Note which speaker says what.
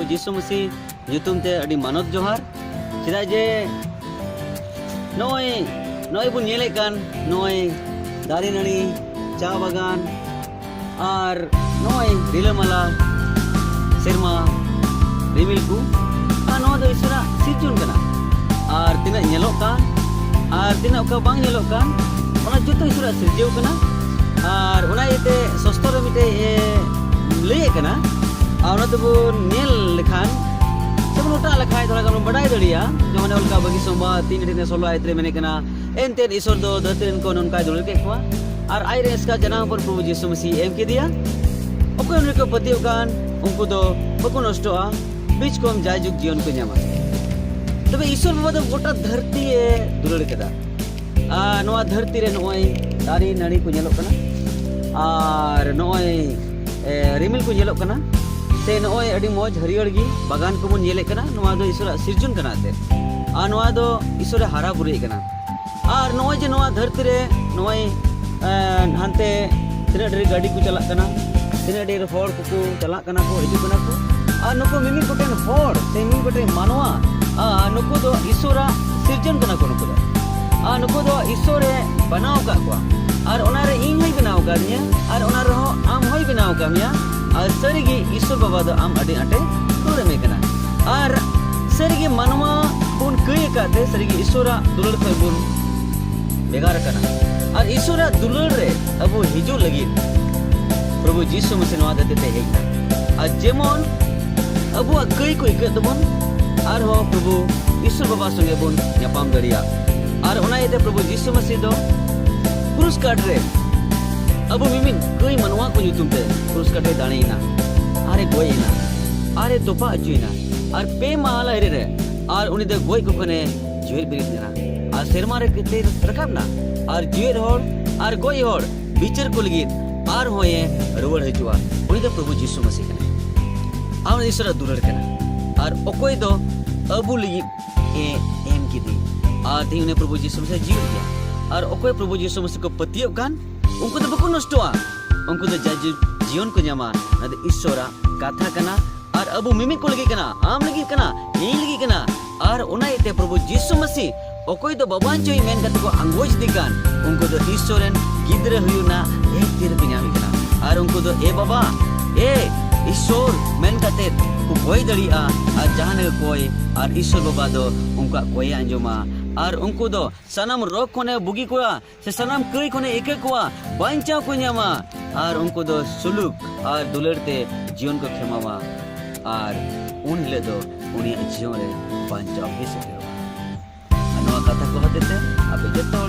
Speaker 1: प्रभु जीसु मसीह ᱧᱩᱛᱩᱢ ᱛᱮ ᱟᱹᱰᱤ ᱢᱟᱱᱚᱛ ᱡᱚᱦᱟᱨ ᱪᱮᱫᱟᱜ ᱡᱮ ᱱᱚᱜᱼᱚᱭ ᱵᱚᱱ ᱧᱮᱞᱮᱫ ᱠᱟᱱ ᱱᱚᱜᱼᱚᱭ ᱫᱟᱨᱮ ᱱᱟᱹᱲᱤ ᱪᱟ ᱵᱟᱜᱟᱱ ᱟᱨ ᱱᱚᱜᱼᱚᱭ ᱨᱤᱞᱟᱹᱢᱟᱞᱟ ᱥᱮᱨᱢᱟ ᱨᱤᱢᱤᱞ ᱠᱚ ᱟᱨ ᱱᱚᱣᱟ ᱫᱚ ᱤᱥᱚᱨᱟᱜ ᱥᱤᱨᱡᱚᱱ ᱠᱟᱱᱟ ᱟᱨ ᱛᱤᱱᱟᱹᱜ ᱧᱮᱞᱚᱜ ᱠᱟᱱ ᱟᱨ ᱛᱤᱱᱟᱹᱜ ᱚᱠᱟ ᱵᱟᱝ ᱧᱮᱞᱚᱜ ᱠᱟन ᱚᱱᱟ ᱡᱚᱛᱚ ᱤᱥᱚᱨᱟᱜ ᱥᱤᱨᱡᱟᱹᱣ ᱠᱟᱱᱟ ᱟᱨ ᱚᱱᱟ ᱤᱭᱟᱹᱛᱮ ᱥᱚᱥᱛᱚ ᱨᱮ ᱢᱤᱫᱴᱮᱡ ᱞᱟᱹᱭᱮᱫ ᱠᱟᱱᱟ ᱟᱨ ᱚᱱᱟ ᱛᱮᱵᱚᱱ ᱧᱮᱞ ᱞᱮᱠᱷᱟᱱ sebelum tak lekai thora kan badai daria jomane ulka bagi somba 3:16 ayat re mene kana ente isor do datin ko non kai dul ke kwa ar aire iska janam par prabhu jisu masih em ke dia okoi unko patiu kan unko do bako nostoa बीच को हम जायजुग जीवन को nyama तबे ईश्वर बाबा दो गोटा धरती ए दुलड़ केदा नोआ धरती रे नोय दारी नाड़ी को ñelok kana ar noy rimil को ñelok kana ते नोय अडी मौज हरियर गी बागान को बन ñelek kana नोआ दो ईश्वर सिरजन kana ते आ नोआ दो ईश्वर हारा बुरे kana आर नोय जे नोआ धरती रे नोय हानते तिना डेर गाड़ी को चलाक kana तिना डेर होड़ को चलाक kana को हिजु kana को आ नुको मिमी गोटेन होड़ से मिमी गोटेन मानवा आ नुको दो ईश्वरा सिरजन kana को नुको आ नुको दो ईश्वरे बनाव का को आर ओनारे इन होय बनाव का निया आर ओना रहो आम होय बनाव का मिया आर सरीगी ईश्वर बाबा दो आम अडी आटे तोरे में kana आर सरीगी मानवा बुन कई काते सरीगी ईश्वरा दुलड़ पे बुन बेगार kana आर ईश्वरा दुलड़ रे अबो हिजु लगी प्रभु जीसु मसीह नवा देते हेना आ जेमन अबो कई को इके तबन आर हो प्रभु ईश्वर बाबा संगे बुन ᱧᱟᱯᱟᱢ दरिया आर ओना इते प्रभु जीसु मसीह दो क्रूस काट रे अबो मिमिन कई मनवा को ᱧᱩᱛᱩᱢ ते क्रूस काटे दाणीना आरे गोयना आरे तोपा अजुइना आर पे माला रे आर उनी दे गोय को कने जीवेर बिरित ना आर सेरमा रे किते रकाबना आर जीवेर होड़ आर गोय होड़ बिचार को लगी आर होए रुवड़ हजुआ उनी दे प्रभु जीसु मसीह कने आवन ईश्वर दुलड़ कना आर ओकोय दो अबु लगी एम किदी आर ती उनी प्रभु जीसु मसीह जीव गया आर ओकोय प्रभु जीसु मसीह को पतियो कान उनको तो बको नष्टवा उनको तो जीवन को ᱧᱟᱢᱟ नद ईश्वरा कथा कना आर अबु मिमी को लगी कना आम लगी कना यही लगी कना आर ओना इते प्रभु जीसु मसीह ओकोय दो बाबान चोई मेन कत को अंगोज दिकान उनको तो ईश्वरन गिद्र हुयुना एक तीर को ᱧᱟᱢ कना आर उनको तो ए बाबा ए ईश्वर मेन कते को कोई दड़िया आर जहान कोई आर ईश्वर बाबा दो उनका कोई अंजोमा आर उनको दो सनम रोग कोने बुगी कोआ से सनम कई कोने एक कोआ बांचा को ᱧᱟᱢᱟ आर उनको दो सुलुक आर दुलड़ते जीवन को खेमावा आर उन ले दो उनी जीवन रे बांचा हो सके नवा कथा को हते आपे जत्तो